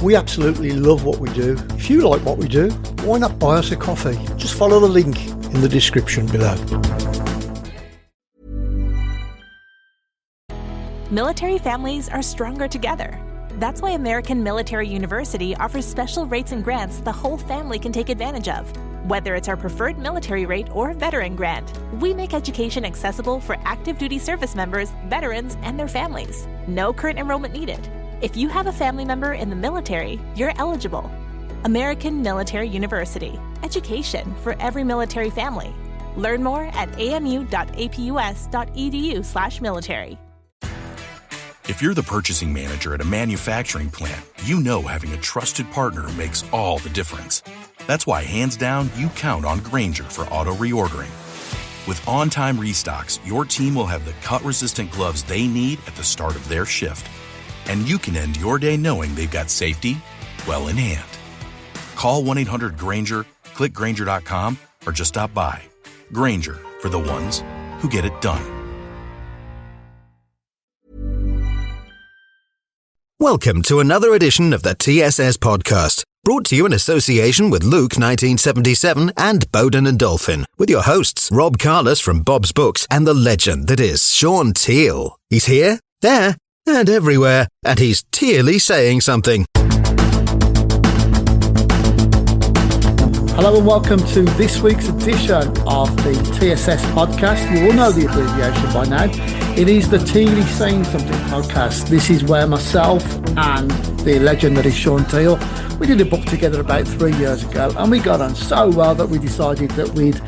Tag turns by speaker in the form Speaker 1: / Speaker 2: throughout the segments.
Speaker 1: We absolutely love what we do. If you like what we do, why not buy us a coffee? Just follow the link in the description below.
Speaker 2: Military families are stronger together. That's why American Military University offers special rates and grants the whole family can take advantage of. Whether it's our preferred military rate or veteran grant, we make education accessible for active duty service members, veterans, and their families. No current enrollment needed. If you have a family member in the military, you're eligible. American Military University. Education for every military family. Learn more at amu.apus.edu/military.
Speaker 3: If you're the purchasing manager at a manufacturing plant, you know having a trusted partner makes all the difference. That's why, hands down, you count on Grainger for auto reordering. With on-time restocks, your team will have the cut-resistant gloves they need at the start of their shift. And you can end your day knowing they've got safety well in hand. Call 1-800-GRAINGER, click Grainger.com, or just stop by. Grainger, for the ones who get it done.
Speaker 4: Welcome to another edition of the TSS Podcast, brought to you in association with Luke 1977 and Bowden and Dolphin, with your hosts Rob Careless from Bob's Books and the legend that is Shaun Teale. He's here, there, and everywhere, and he's Tealey saying something.
Speaker 1: Hello and welcome to this week's edition of the TSS podcast. You all know the abbreviation by now. It is the Teale Saying Something podcast. This is where myself and the legend that is Shaun Teale, we did a book together about 3 years ago, and we got on so well that we decided that we'd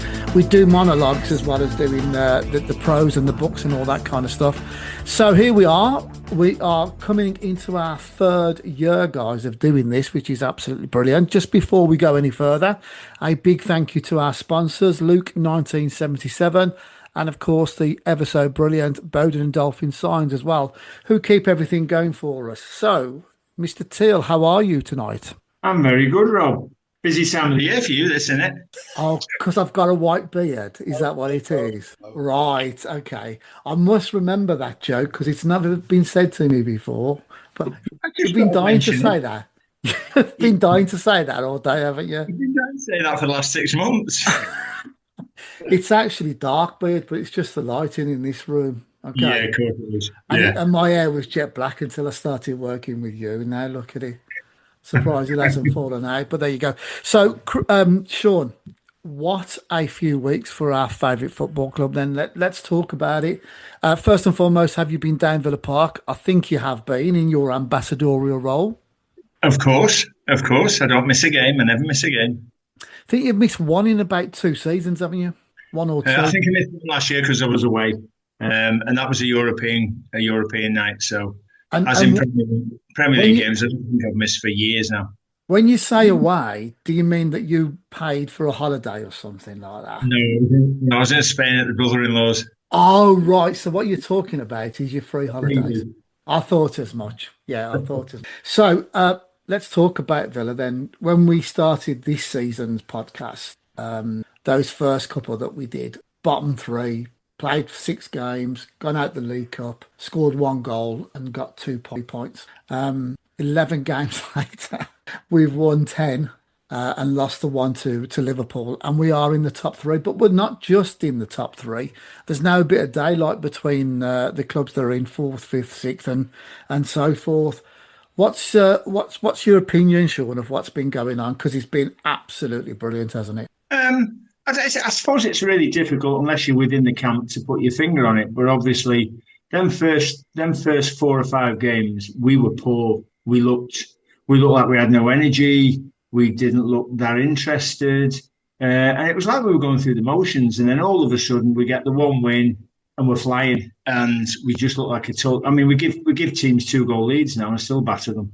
Speaker 1: do monologues as well as doing the prose and the books and all that kind of stuff. So here we are. We are coming into our third year, guys, of doing this, which is absolutely brilliant. Just before we go any further, a big thank you to our sponsors, Luke 1977, and of course the ever so brilliant Bowden and Dolphin Signs as well, who keep everything going for us. So, Mr. Teale, how are you tonight?
Speaker 5: I'm very good, Rob. Busy time of the year for you, this, isn't it?
Speaker 1: Oh, because I've got a white beard. Is that what it is? Right, okay. I must remember that joke because it's never been said to me before. But you've been dying to say that. You've been dying to say that all day, haven't you?
Speaker 5: I've been dying to say that for the last 6 months.
Speaker 1: It's actually dark beard, but it's just the lighting in this room. Okay.
Speaker 5: Yeah, of course it is.
Speaker 1: And my hair was jet black until I started working with you. And now look at it. Surprised it hasn't fallen out, but there you go. So, Shaun, what a few weeks for our favourite football club. Then let's talk about it. First and foremost, have you been down Villa Park? I think you have been in your ambassadorial role.
Speaker 5: Of course. I don't miss a game. I never miss a game.
Speaker 1: I think you've missed one in about 2 seasons, haven't you? 1 or 2.
Speaker 5: I think I missed one last year because I was away, and that was a European night. So. In Premier League games, I don't think I've missed for years now.
Speaker 1: When you say away, do you mean that you paid for a holiday or something like that?
Speaker 5: No, I was in Spain at the brother-in-law's.
Speaker 1: Oh, right. So what you're talking about is your free holidays. I thought as much. Yeah, I thought as much. So let's talk about Villa then. When we started this season's podcast, those first couple that we did, bottom 3, played 6 games, gone out the League Cup, scored 1 goal and got 2 points. 11 games later, we've won 10 and lost the 1-2 to Liverpool. And we are in the top 3, but we're not just in the top 3. There's now a bit of daylight between the clubs that are in 4th, 5th, 6th and so forth. What's your opinion, Shaun, of what's been going on? Because it's been absolutely brilliant, hasn't it?
Speaker 5: I suppose it's really difficult unless you're within the camp to put your finger on it. But obviously, them first 4 or 5 games, we were poor. We looked like we had no energy. We didn't look that interested, and it was like we were going through the motions. And then all of a sudden, we get the 1 win, and we're flying. And we just look like a total. I mean, we give teams 2-goal leads now and still batter them.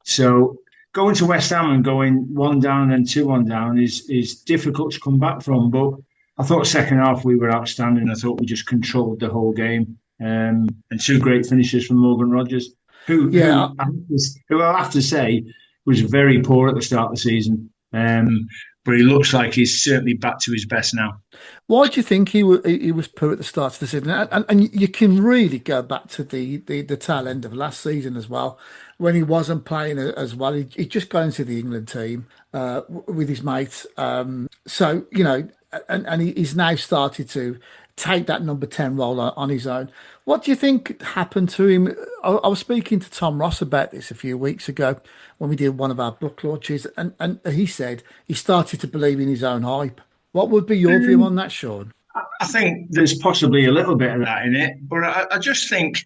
Speaker 5: So. Going to West Ham and going 1 down and 2-1 down is difficult to come back from. But I thought second half we were outstanding. I thought we just controlled the whole game. And 2 great finishes from Morgan Rogers, who I have to say was very poor at the start of the season. But but he looks like he's certainly back to his best now.
Speaker 1: Why do you think he was poor at the start of the season? And you can really go back to the tail end of last season as well, when he wasn't playing as well. He just got into the England team with his mates. So, he's now started to take that number 10 role on his own. What do you think happened to him? I was speaking to Tom Ross about this a few weeks ago when we did one of our book launches, and he said he started to believe in his own hype. What would be your view on that, Shaun?
Speaker 5: I think there's possibly a little bit of that in it, but I just think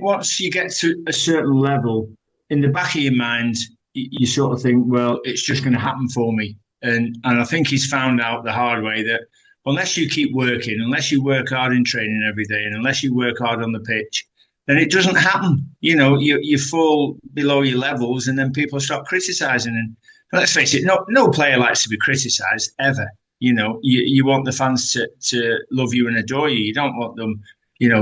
Speaker 5: once you get to a certain level, in the back of your mind, you sort of think, well, it's just going to happen for me, and I think he's found out the hard way that unless you keep working, unless you work hard in training every day, and unless you work hard on the pitch, then it doesn't happen. You fall below your levels, and then people start criticising. And let's face it, no player likes to be criticised ever. You want the fans to love you and adore you. You don't want them,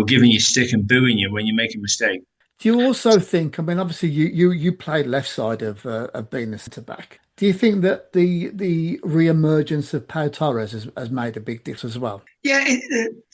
Speaker 5: giving you stick and booing you when you make a mistake.
Speaker 1: Do you also think? I mean, obviously, you played left side of being a centre back. Do you think that the re-emergence of Pau Torres has made a big difference as well?
Speaker 5: Yeah,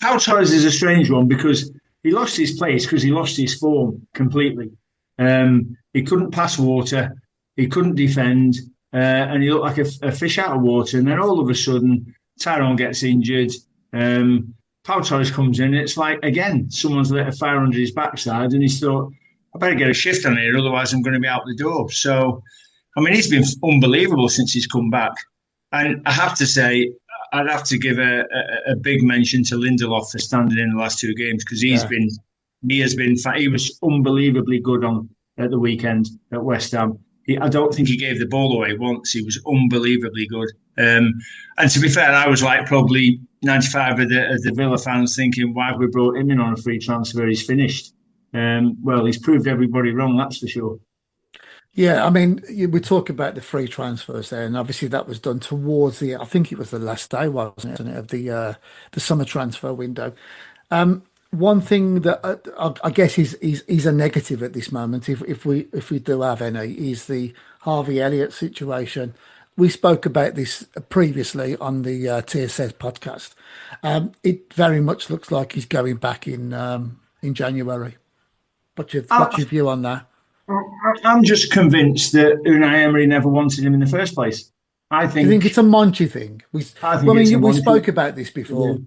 Speaker 5: Pau Torres is a strange one because he lost his place because he lost his form completely. He couldn't pass water, he couldn't defend, and he looked like a fish out of water. And then all of a sudden, Tyrone gets injured. Pau Torres comes in. It's like, again, someone's lit a fire under his backside, and he's thought, I better get a shift on here, otherwise I'm going to be out the door. So, I mean, he's been unbelievable since he's come back. And I have to say, I'd have to give a big mention to Lindelof for standing in the last two games, because he was unbelievably good at the weekend at West Ham. I don't think he gave the ball away once. He was unbelievably good. And to be fair, I was like probably 95 of the Villa fans thinking, why have we brought him in on a free transfer? He's finished. Well, he's proved everybody wrong, that's for sure.
Speaker 1: Yeah, I mean, we talk about the free transfers there, and obviously that was done towards I think it was the last day, wasn't it, of the summer transfer window. One thing that I guess is a negative at this moment, if we do have any, is the Harvey Elliott situation. We spoke about this previously on the TSS podcast. It very much looks like he's going back in January. What's your view on that?
Speaker 5: I'm just convinced that Unai Emery never wanted him in the first place. I think
Speaker 1: it's a Monchi thing. We spoke about this before.
Speaker 5: Yeah.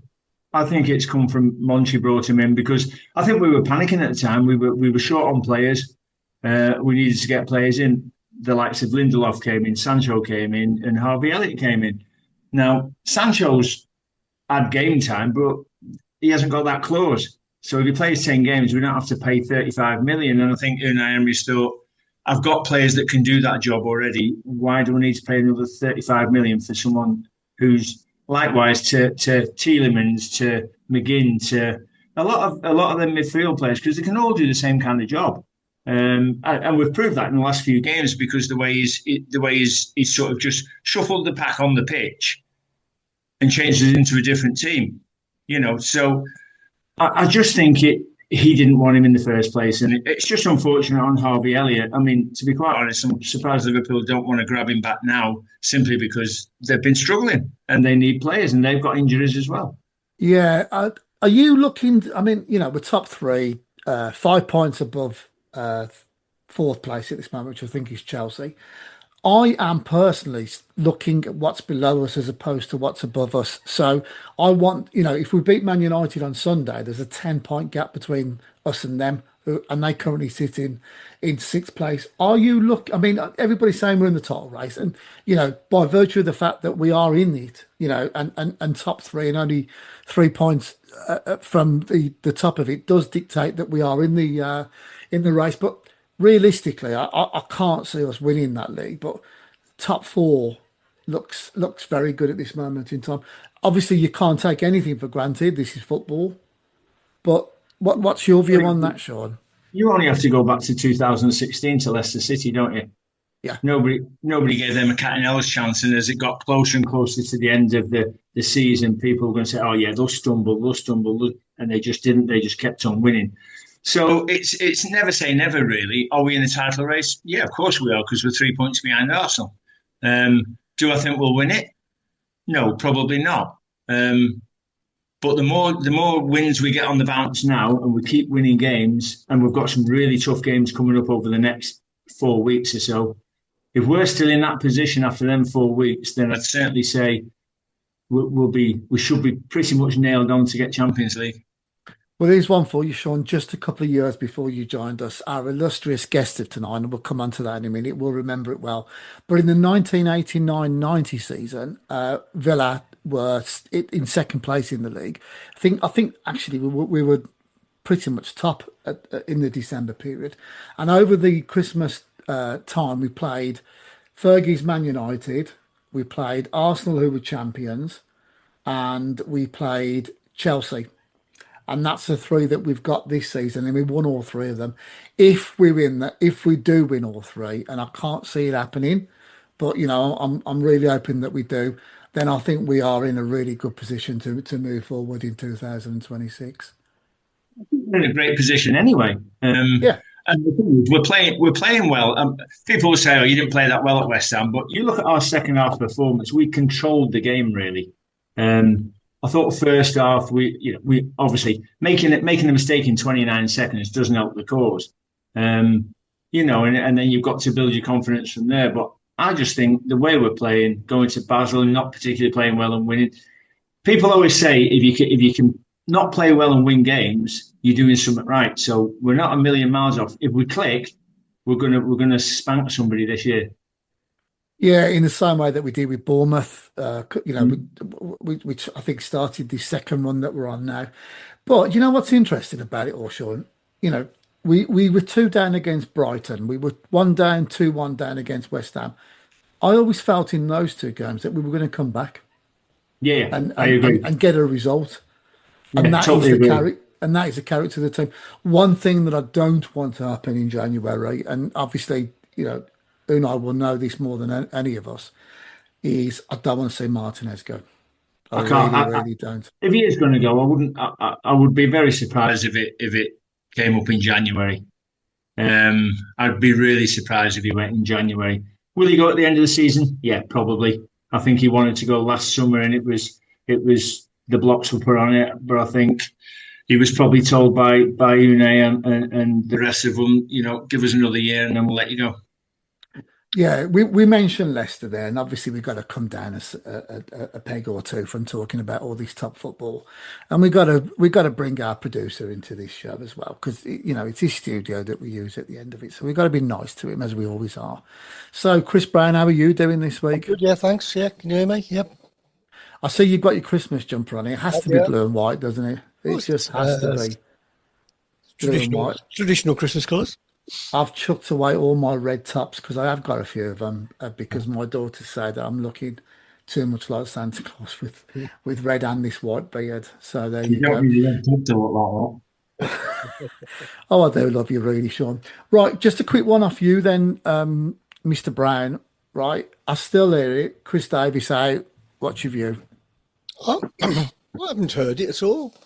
Speaker 5: I think it's come from Monchi brought him in because I think we were panicking at the time. We were short on players. We needed to get players in. The likes of Lindelof came in, Sancho came in, and Harvey Elliott came in. Now, Sancho's had game time, but he hasn't got that clause. So if he plays 10 games, we don't have to pay 35 million. And I think Unai Emery's thought, I've got players that can do that job already. Why do we need to pay another 35 million for someone who's likewise to Tielemans, to McGinn, to a lot of them midfield players, because they can all do the same kind of job. And we've proved that in the last few games because the way he's sort of just shuffled the pack on the pitch and changed it into a different team. So I just think he didn't want him in the first place, and it's just unfortunate on Harvey Elliott. I mean, to be quite honest, I'm surprised Liverpool don't want to grab him back now, simply because they've been struggling and they need players, and they've got injuries as well.
Speaker 1: Yeah, are you looking? I mean, we're top three, 5 points above fourth place at this moment, which I think is Chelsea. I am personally looking at what's below us as opposed to what's above us. So I want, if we beat Man United on Sunday, there's a 10-point gap between us and them, and they currently sit in sixth place. I mean, everybody's saying we're in the title race, and by virtue of the fact that we are in it, and top three and only 3 points from the top of it does dictate that we are in the race. But realistically, I can't see us winning that league, but top four looks very good at this moment in time. Obviously, you can't take anything for granted. This is football. But what's your view on that, Shaun?
Speaker 5: You only have to go back to 2016 to Leicester City, don't you?
Speaker 1: Yeah.
Speaker 5: Nobody gave them a cat and nose chance, and as it got closer and closer to the end of the season, people were going to say, "Oh yeah, they'll stumble," and they just didn't. They just kept on winning. So it's never say never, really. Are we in the title race? Yeah, of course we are, because we're 3 points behind Arsenal. Do I think we'll win it? No, probably not. But the more wins we get on the bounce now, and we keep winning games, and we've got some really tough games coming up over the next 4 weeks or so. If we're still in that position after them 4 weeks, then I'd certainly say we should be pretty much nailed on to get Champions League.
Speaker 1: Well, here's one for you, Shaun. Just a couple of years before you joined us, our illustrious guest of tonight, and we'll come on to that in a minute, we'll remember it well. But in the 1989-90 season, Villa were in second place in the league. I think actually we were pretty much top in the December period. And over the Christmas time, we played Fergie's Man United, we played Arsenal, who were champions, and we played Chelsea. And that's the three that we've got this season, and we won all three of them. If we do win all three, and I can't see it happening, but I'm really hoping that we do, then I think we are in a really good position to move forward in 2026.
Speaker 5: We're in a great position anyway.
Speaker 1: Yeah.
Speaker 5: And we're playing well. People will say, "Oh, you didn't play that well at West Ham," but you look at our second half performance. We controlled the game really. I thought first half we obviously making the mistake in 29 seconds doesn't help the cause. And then you've got to build your confidence from there. But I just think the way we're playing, going to Basel and not particularly playing well and winning. People always say if you can not play well and win games, you're doing something right. So we're not a million miles off. If we click, we're gonna spank somebody this year.
Speaker 1: Yeah, in the same way that we did with Bournemouth, which I think started the second run that we're on now. But you know what's interesting about it all, Shaun? We were 2 down against Brighton. We were 1 down, 2-1 down against West Ham. I always felt in those 2 games that we were going to come back.
Speaker 5: Yeah,
Speaker 1: and
Speaker 5: I agree.
Speaker 1: And get a result.
Speaker 5: Yeah,
Speaker 1: and that
Speaker 5: totally
Speaker 1: is the
Speaker 5: agree.
Speaker 1: and that is the character of the team. One thing that I don't want to happen in January, and obviously, Unai will know this more than any of us, is I don't want to see Martinez go.
Speaker 5: I can't.
Speaker 1: Really don't.
Speaker 5: If he is going to go, I wouldn't. I would be very surprised if it came up in January. I'd be really surprised if he went in January. Will he go at the end of the season? Yeah, probably. I think he wanted to go last summer, and it was the blocks were put on it. But I think he was probably told by Unai and the rest of them, give us another year, and then we'll let you go.
Speaker 1: Yeah, we mentioned Leicester there, and obviously we've got to come down a peg or two from talking about all this top football, and we got to bring our producer into this show as well, because it's his studio that we use at the end of it, so we've got to be nice to him as we always are. So, Chris Browne, how are you doing this week?
Speaker 6: Good, yeah, thanks. Yeah, can you hear me? Yep.
Speaker 1: I see you've got your Christmas jumper on. It has to be blue and white, doesn't it? It just has to be blue and white.
Speaker 6: Traditional Christmas colours.
Speaker 1: I've chucked away all my red tops because I have got a few of them because my daughters say that I'm looking too much like Santa Claus with red and this white beard. So there you go.
Speaker 5: You don't have to look like
Speaker 1: that. Oh, I do love you really, Shaun. Right, just a quick one off you then, Mr. Browne. Right, I still hear it. Chris Davies out. What's your view?
Speaker 6: I haven't heard it at all.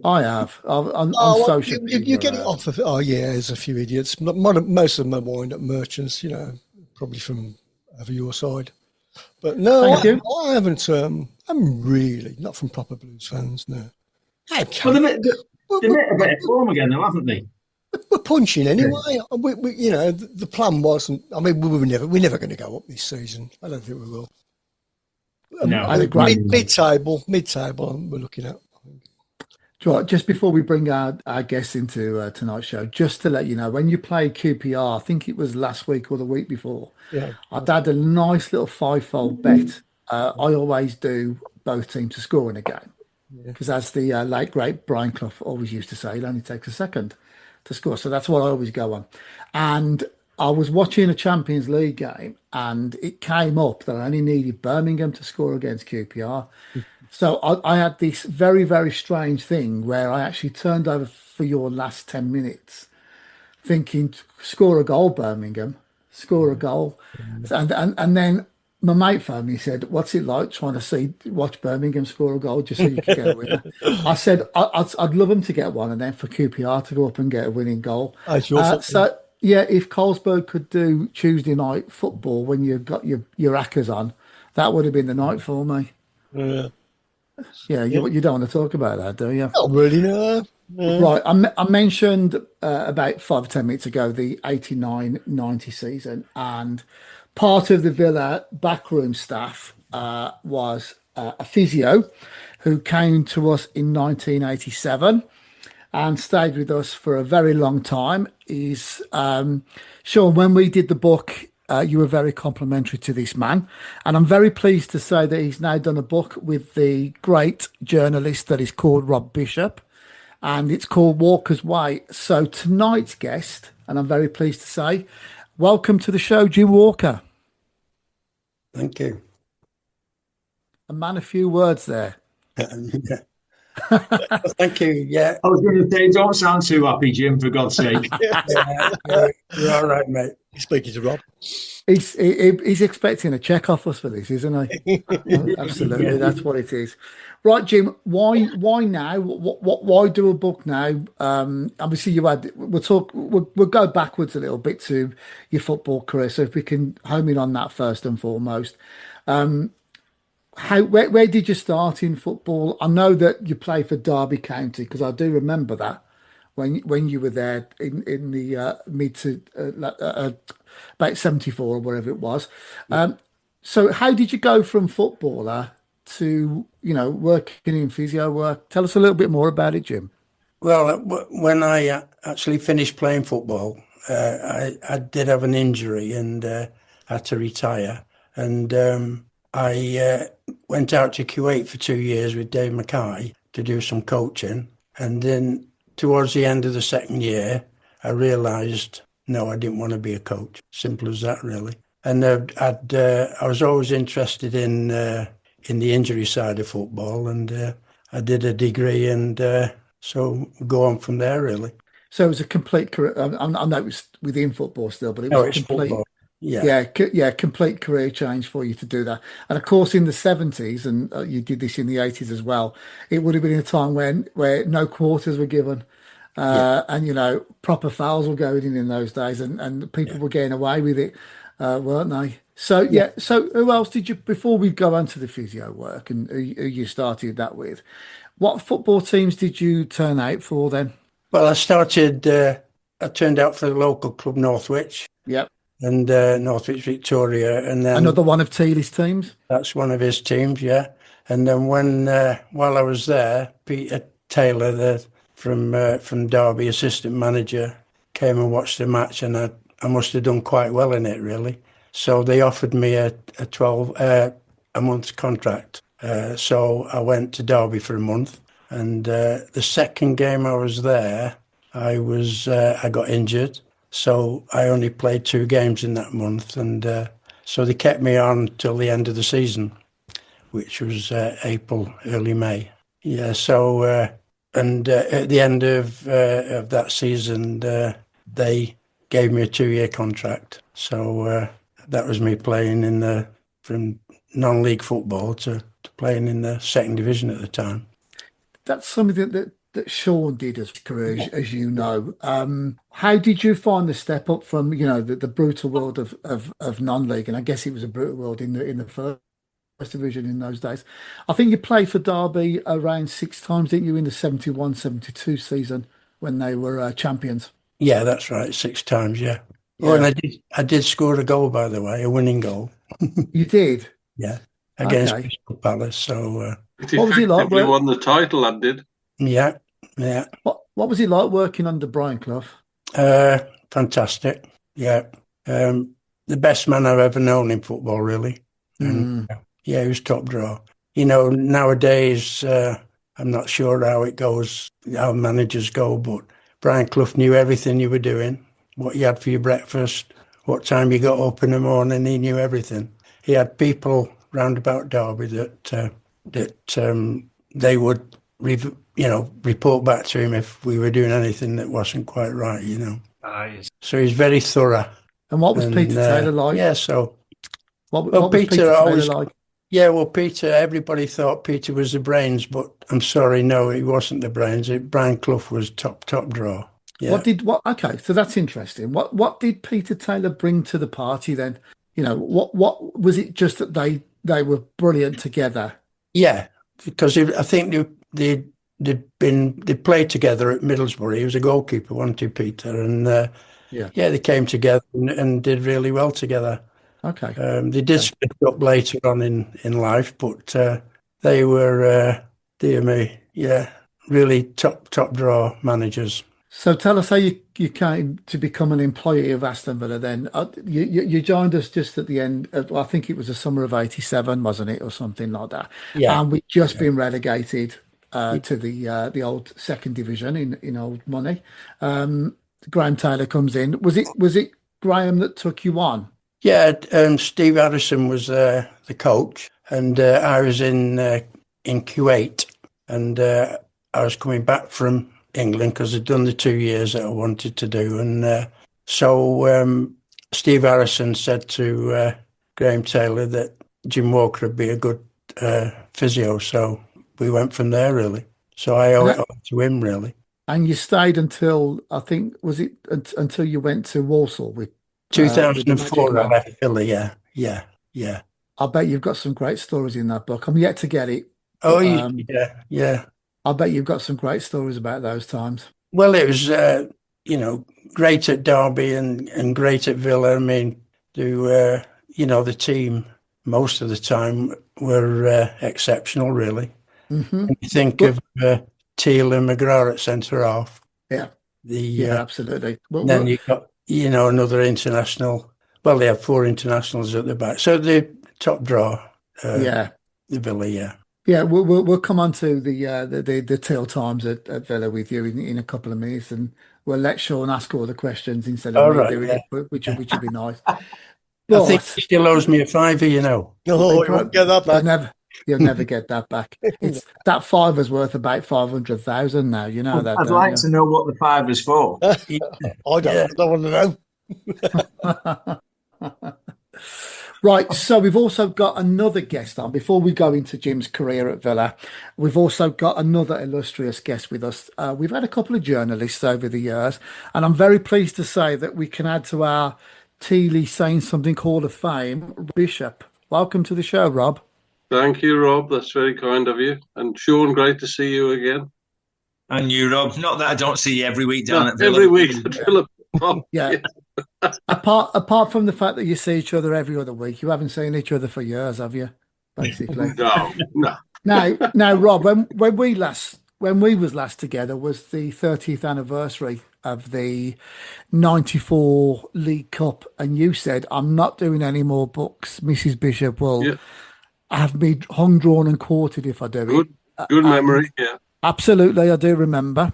Speaker 1: I have. On social media.
Speaker 6: You get it off of. Oh yeah, there's a few idiots. Most of them are wind-up merchants, probably from over your side. But no, I haven't. I'm really not from proper blues fans. No.
Speaker 5: Well, they made a better form again, though, haven't they?
Speaker 6: We're punching anyway. Yeah. The plan wasn't. I mean, we're never going to go up this season. I don't think we will.
Speaker 5: No,
Speaker 6: mid-table. We're looking at.
Speaker 1: Right, just before we bring our guests into tonight's show, just to let you know, when you play QPR, I think it was last week or the week before, I'd had a nice little 5-fold bet. I always do both teams to score in a game. Because as the late, great Brian Clough always used to say, it only takes a second to score. So that's what I always go on. And I was watching a Champions League game and it came up that I only needed Birmingham to score against QPR. So I had this very, very strange thing where I actually turned over for your last 10 minutes thinking, score a goal, Birmingham, score a goal. And then my mate phoned me and said, what's it like trying to watch Birmingham score a goal just so you can get a winner? I said, I'd love them to get one and then for QPR to go up and get a winning goal. if Colesberg could do Tuesday night football when you've got your hackers on, that would have been the night for me.
Speaker 6: Yeah.
Speaker 1: Yeah, you don't want to talk about that, do you?
Speaker 6: Not really, no. Yeah.
Speaker 1: Right, I mentioned about 5 or 10 minutes ago the 89-90 season, and part of the Villa backroom staff was a physio who came to us in 1987 and stayed with us for a very long time. Is Shaun, when we did the book, you were very complimentary to this man, and I'm very pleased to say that he's now done a book with the great journalist that is called Rob Bishop, and it's called Walker's Way. So tonight's guest, and I'm very pleased to say, welcome to the show, Jim Walker.
Speaker 7: Thank you.
Speaker 1: A man of few words there.
Speaker 7: Yeah. Thank you. Yeah.
Speaker 5: I was going to say, don't sound too happy, Jim, for God's sake.
Speaker 7: You're all right, mate.
Speaker 6: He's speaking to Rob.
Speaker 1: He's expecting a check off us for this, isn't he? Absolutely, that's what it is. Right, Jim. Why now? Why do a book now? Obviously, you had. We'll go backwards a little bit to your football career. So if we can home in on that first and foremost. Where did you start in football? I know that you played for Derby County, because I do remember that when you were there in the mid to about 74 or whatever it was. So how did you go from footballer to working in physio work? Tell us a little bit more about it, Jim.
Speaker 7: Well, when I actually finished playing football, I did have an injury and had to retire, and I went out to Kuwait for 2 years with Dave Mackay to do some coaching. And then towards the end of the second year, I realised, no, I didn't want to be a coach. Simple as that, really. And I was always interested in the injury side of football, and I did a degree, and so go on from there, really.
Speaker 1: So it was a complete career. I know it was within football still, but it was complete.
Speaker 7: Football.
Speaker 1: Yeah, complete career change for you to do that. And of course, in the 70s, and you did this in the 80s as well, it would have been a time where no quarters were given. And, proper fouls were going in those days, and people were getting away with it, weren't they? So, so who else did you, before we go on to the physio work and who you started that with, what football teams did you turn out for then?
Speaker 7: Well, I turned out for the local club, Northwich.
Speaker 1: Yep.
Speaker 7: And Northwich Victoria, and then
Speaker 1: another one of Tealey's teams.
Speaker 7: That's one of his teams, yeah. And then while I was there, Peter Taylor, from Derby, assistant manager, came and watched the match, and I must have done quite well in it, really. So they offered me a 12-month contract. So I went to Derby for a month, and the second game I was there, I got injured. So I only played 2 games in that month, and so they kept me on till the end of the season, which was April, early May. Yeah. So and at the end of that season, they gave me a 2-year contract. So that was me playing from non-league football to playing in the second division at the time. That's
Speaker 1: something that Shaun did as career, as you know. How did you find the step up from the brutal world of non-league? And I guess it was a brutal world in the first division in those days. I think you played for Derby around 6 times, didn't you, in the 71-72 season when they were champions? Yeah, that's right, 6 times. Yeah. Oh, and I did score a goal, by the way, a winning goal. You did? Yeah, against Crystal Palace. So
Speaker 8: what was it like? We won the title, and did.
Speaker 7: Yeah.
Speaker 1: What was it like working under Brian Clough?
Speaker 7: Fantastic. Yeah. The best man I've ever known in football, really. And, he was top draw. Nowadays, I'm not sure how it goes, how managers go, but Brian Clough knew everything you were doing, what you had for your breakfast, what time you got up in the morning. He knew everything. He had people round about Derby that they would report back to him if we were doing anything that wasn't quite right, So he's very thorough.
Speaker 1: And what was Peter Taylor like?
Speaker 7: Yeah, so...
Speaker 1: What was Peter Taylor like?
Speaker 7: Yeah, well, Peter, everybody thought Peter was the brains, but I'm sorry, no, he wasn't the brains. Brian Clough was top draw. Yeah.
Speaker 1: Okay, so that's interesting. What did Peter Taylor bring to the party then? What was it, just that they were brilliant together?
Speaker 7: Yeah, because I think they played together at Middlesbrough. He was a goalkeeper, wasn't he, Peter? And
Speaker 1: Yeah,
Speaker 7: they came together and did really well together.
Speaker 1: okay.
Speaker 7: They did split up later on in life, but they were, dear me, really top draw managers.
Speaker 1: So tell us how you came to become an employee of Aston Villa then. You joined us just at the end of, well, I think it was the summer of '87, wasn't it, or something like that?
Speaker 7: Yeah.
Speaker 1: And we'd just been relegated to the old second division in old money. Graham Taylor comes in. Was it Graham that took you on?
Speaker 7: Yeah, Steve Harrison was the coach, and I was in Kuwait, and I was coming back from England because I'd done the 2 years that I wanted to do. And so Steve Harrison said to Graham Taylor that Jim Walker would be a good physio. So we went from there, really. So I owe it all to him, really.
Speaker 1: And you stayed until, I think, was it until you went to Walsall with
Speaker 7: 2004, I left Philly, yeah.
Speaker 1: I bet you've got some great stories in that book. I'm yet to get it.
Speaker 7: Oh, yeah.
Speaker 1: I bet you've got some great stories about those times.
Speaker 7: Well, it was, great at Derby and great at Villa. I mean, the team most of the time were exceptional, really.
Speaker 1: Mm-hmm.
Speaker 7: When you think of Teale and McGrath at centre half.
Speaker 1: Yeah, absolutely.
Speaker 7: Then you got, another international. Well, they have 4 internationals at the back. So the top draw, the Villa, yeah.
Speaker 1: Yeah, we'll come on to the Teale times at Villa with you in a couple of minutes, and we'll let Shaun ask all the questions instead of me doing it, which would be nice. But
Speaker 7: I think he still owes me a £5,
Speaker 6: Oh, you won't get that back.
Speaker 1: You'll never get that back. It's that £5's worth about 500,000 now. You know that.
Speaker 5: I'd like to know what the £5 is for.
Speaker 6: I don't want to know.
Speaker 1: Right, so we've also got another guest on. Before we go into Jim's career at Villa, we've also got another illustrious guest with us. We've had a couple of journalists over the years, and I'm very pleased to say that we can add to our Teale Saying Something Hall of Fame, Bishop. Welcome to the show, Rob.
Speaker 8: Thank you, Rob. That's very kind of you. And Shaun, great to see you again.
Speaker 9: And you, Rob. Not that I don't see you every week down at Villa.
Speaker 8: Every week at Villa. Oh,
Speaker 1: yeah. Apart from the fact that you see each other every other week, you haven't seen each other for years, have you? Basically.
Speaker 8: No.
Speaker 1: Now, Rob, when we was last together was the 30th anniversary of the '94 League Cup, and you said, "I'm not doing any more books. Mrs. Bishop will have me hung, drawn, and quartered if I do it."
Speaker 8: Good memory. Yeah.
Speaker 1: Absolutely, I do remember.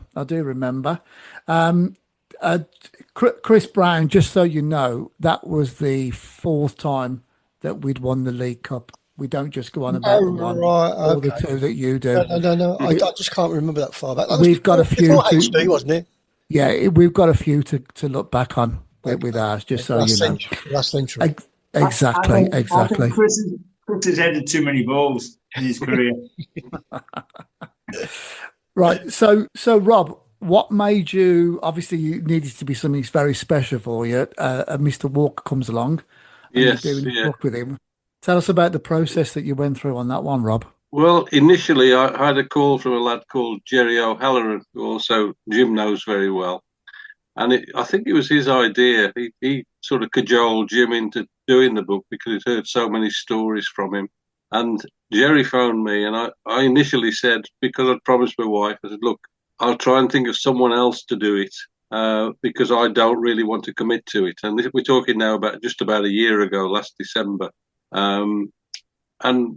Speaker 1: Chris Browne, just so you know, that was the 4th time that we'd won the League Cup. We don't just go on about the one or the 2 that you do.
Speaker 6: No. I just can't remember that far back.
Speaker 1: We've got a few.
Speaker 6: HD, wasn't it?
Speaker 1: Yeah, we've got a few to look back on with ours, just so you know.
Speaker 6: Last century.
Speaker 1: Exactly.
Speaker 5: I think Chris has headed too many balls in his career.
Speaker 1: Right. So Rob, what made you? Obviously, you needed to be something very special for you. Mr. Walker comes along.
Speaker 8: Yes.
Speaker 1: You're doing a book with him. Tell us about the process that you went through on that one, Rob.
Speaker 8: Well, initially, I had a call from a lad called Jerry O'Halloran, who also Jim knows very well. And I think it was his idea. He sort of cajoled Jim into doing the book because he'd heard so many stories from him. And Jerry phoned me, and I initially said, because I'd promised my wife, I said, look, I'll try and think of someone else to do it because I don't really want to commit to it. And we're talking now about just about a year ago, last December. And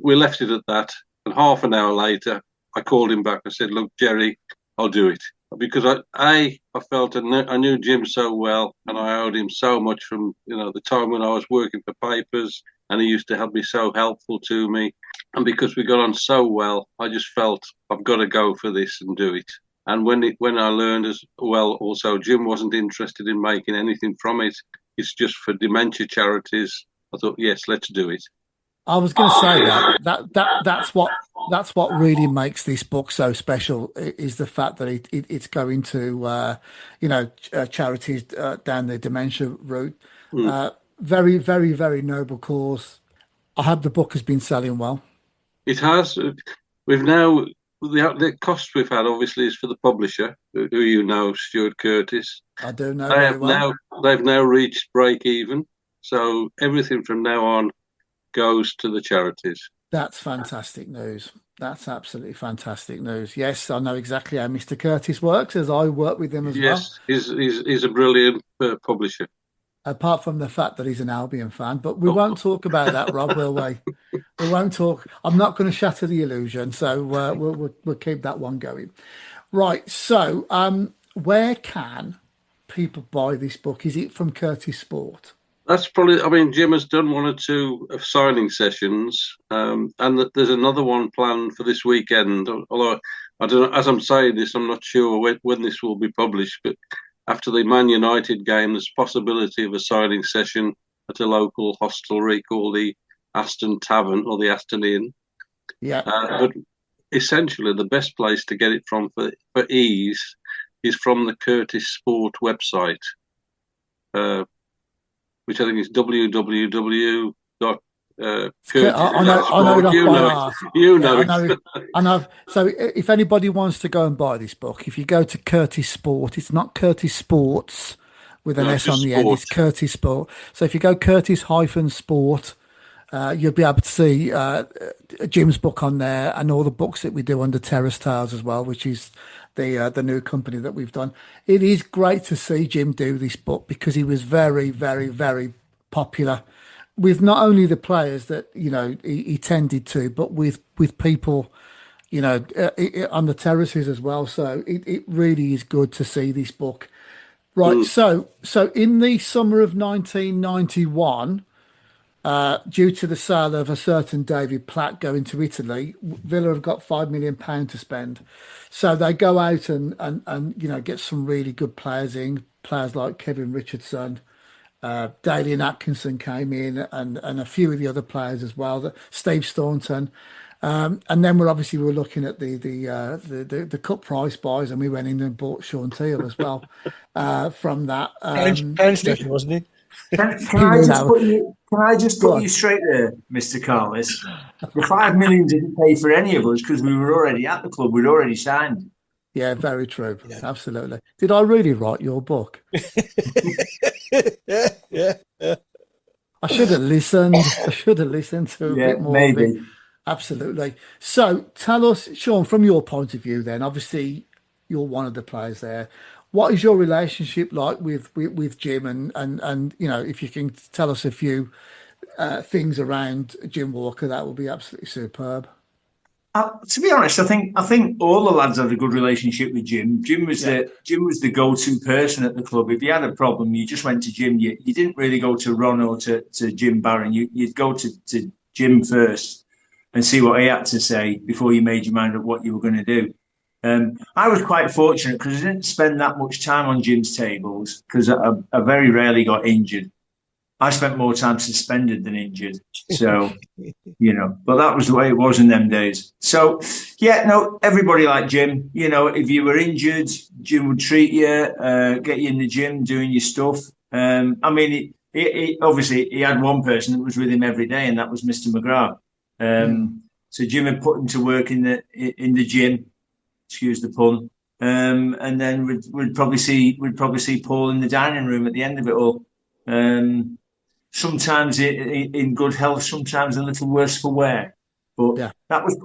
Speaker 8: we left it at that. And half an hour later, I called him back. I said, look, Jerry, I'll do it. Because I felt I knew Jim so well, and I owed him so much from the time when I was working for papers, and he used to have be so helpful to me. And because we got on so well, I just felt I've got to go for this and do it. And when I learned as well, also Jim wasn't interested in making anything from it. It's just for dementia charities. I thought, yes, let's do it.
Speaker 1: I was going to say that's what really makes this book so special is the fact that it's going to charities down the dementia route.
Speaker 8: Mm.
Speaker 1: Very, very, very noble cause. I hope the book has been selling well.
Speaker 8: It has. We've now the cost we've had obviously is for the publisher, who you know, Stuart Curtis.
Speaker 1: I do know
Speaker 8: They
Speaker 1: very
Speaker 8: have
Speaker 1: well.
Speaker 8: they've now reached break even, so everything from now on goes to the charities.
Speaker 1: That's fantastic news. That's absolutely fantastic news. Yes, I know exactly how Mr. Curtis works, as I work with him as well.
Speaker 8: Yes, he's a brilliant publisher.
Speaker 1: Apart from the fact that he's an Albion fan, but we won't talk about that, Rob, will we? We won't talk. I'm not going to shatter the illusion, so we'll keep that one going. Right. So, where can people buy this book? Is it from Curtis Sport?
Speaker 8: That's probably. I mean, Jim has done one or two of signing sessions, and there's another one planned for this weekend. Although I don't know, as I'm saying this, I'm not sure when this will be published. But after the Man United game, there's possibility of a signing session at a local hostelry called the Aston Tavern or the Aston Inn.
Speaker 1: Yeah.
Speaker 8: But essentially, the best place to get it from for ease is from the Curtis Sport website. Which I think is www.
Speaker 1: I know. So if anybody wants to go and buy this book, if you go to Curtis Sport, it's not Curtis Sports with an S on the end, it's Curtis Sport. So if you go Curtis-Sport, you'll be able to see Jim's book on there and all the books that we do under Terrace Tales as well, which is the new company that we've done. It is great to see Jim do this book because he was very, very, very popular with not only the players that he tended to, but with people on the terraces as well. So it really is good to see this book. Right. So in the summer of 1991. Due to the sale of a certain David Platt going to Italy, Villa have got £5 million to spend. So they go out and get some really good players in, players like Kevin Richardson, Tealey and Atkinson came in, and a few of the other players as well, Steve Staunton. And then we're looking at the cut price buys, and we went in and bought Sean Teale as well from that.
Speaker 6: Pound sterling, wasn't he?
Speaker 5: Can I just put you straight there, Mr. Careless? The $5 million didn't pay for any of us because we were already at the club. We'd already signed.
Speaker 1: Yeah, very true. Yeah. Absolutely. Did I really write your book?
Speaker 6: Yeah.
Speaker 1: I should have listened. To a bit more
Speaker 5: maybe.
Speaker 1: of it. Absolutely. So tell us, Sean, from your point of view then, obviously you're one of the players there. What is your relationship like with Jim? And if you can tell us a few things around Jim Walker, that would be absolutely superb.
Speaker 5: To be honest, I think all the lads had a good relationship with Jim. Jim was the go-to person at the club. If you had a problem, you just went to Jim. You didn't really go to Ron or to Jim Barron. You'd go to Jim first and see what he had to say before you made your mind up what you were going to do. I was quite fortunate because I didn't spend that much time on Jim's tables because I very rarely got injured. I spent more time suspended than injured. So, but that was the way it was in them days. So, everybody liked Jim. If you were injured, Jim would treat you, get you in the gym, doing your stuff. He obviously he had one person that was with him every day, and that was Mr. McGrath. So Jim had put him to work in the gym. Excuse the pun. And then we'd probably see Paul in the dining room at the end of it all. Sometimes in good health, sometimes a little worse for wear. But that was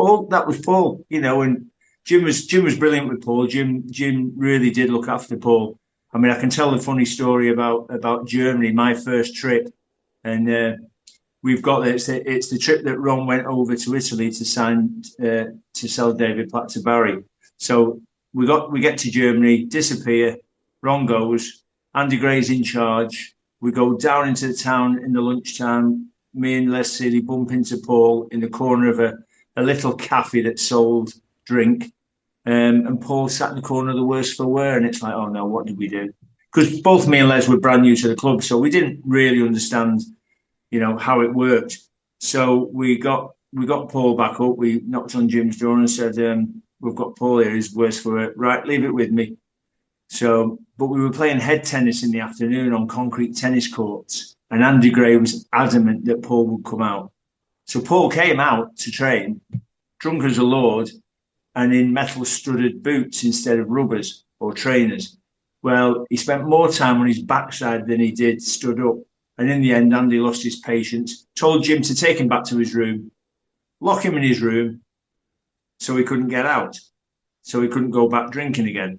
Speaker 5: Paul. And Jim was brilliant with Paul. Jim really did look after Paul. I mean, I can tell a funny story about Germany, my first trip, and we've got it's the trip that Ron went over to Italy to sell David Platt to Barry. So we get to Germany, disappear. Ron goes. Andy Gray's in charge. We go down into the town in the lunchtime. Me and Les Seeley bump into Paul in the corner of a little cafe that sold drink. And Paul sat in the corner of the worse for wear. And it's like, oh no, what did we do? Because both me and Les were brand new to the club. So we didn't really understand, how it worked. So we got Paul back up. We knocked on Jim's door and said, "We've got Paul here. He's worse for it. Right, leave it with me." So, but we were playing head tennis in the afternoon on concrete tennis courts, and Andy Gray was adamant that Paul would come out. So Paul came out to train, drunk as a lord, and in metal studded boots instead of rubbers or trainers. Well, he spent more time on his backside than he did stood up. And in the end, Andy lost his patience, told Jim to take him back to his room, lock him in his room so he couldn't get out, so he couldn't go back drinking again.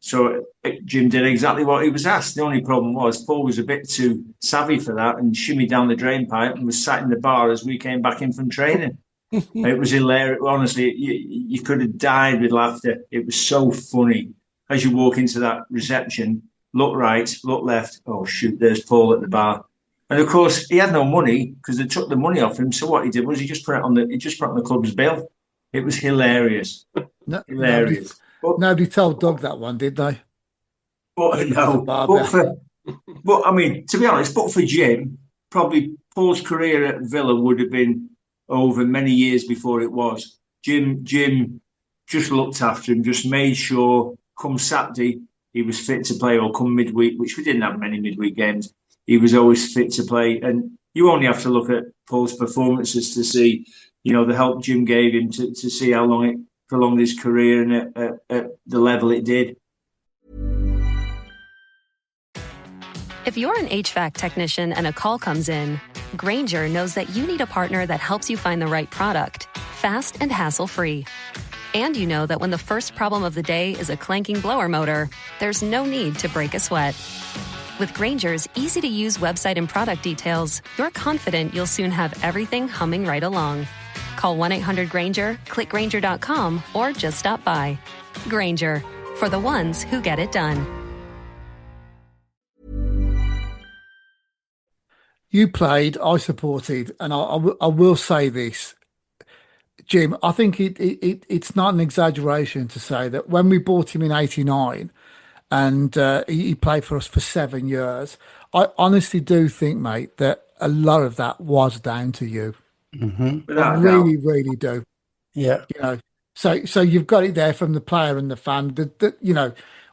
Speaker 5: So Jim did exactly what he was asked. The only problem was Paul was a bit too savvy for that and shimmied down the drain pipe and was sat in the bar as we came back in from training. It was hilarious. Honestly, you could have died with laughter. It was so funny. As you walk into that reception, look right, look left. Oh, shoot, there's Paul at the bar. And of course, he had no money because they took the money off him. So what he did was he just put it on the club's bill. It was hilarious. Hilarious.
Speaker 1: Nobody told Doug that one, did they?
Speaker 5: But I mean, to be honest, but for Jim, probably Paul's career at Villa would have been over many years before it was. Jim just looked after him, just made sure come Saturday he was fit to play, or come midweek, which we didn't have many midweek games, he was always fit to play. And you only have to look at Paul's performances to see, the help Jim gave him to see how long it prolonged his career and at the level it did.
Speaker 10: If you're an HVAC technician and a call comes in, Grainger knows that you need a partner that helps you find the right product, fast and hassle-free. And you know that when the first problem of the day is a clanking blower motor, there's no need to break a sweat. With Grainger's easy-to-use website and product details, you're confident you'll soon have everything humming right along. Call 1-800-GRAINGER, click Grainger.com, or just stop by. Grainger, for the ones who get it done.
Speaker 1: You played, I supported, and I will say this, Jim, I think it's not an exaggeration to say that when we bought him in '89 and he played for us for 7 years, I honestly do think, mate, that a lot of that was down to you.
Speaker 7: Mm-hmm.
Speaker 1: I really, really do.
Speaker 7: Yeah.
Speaker 1: So you've got it there from the player and the fan.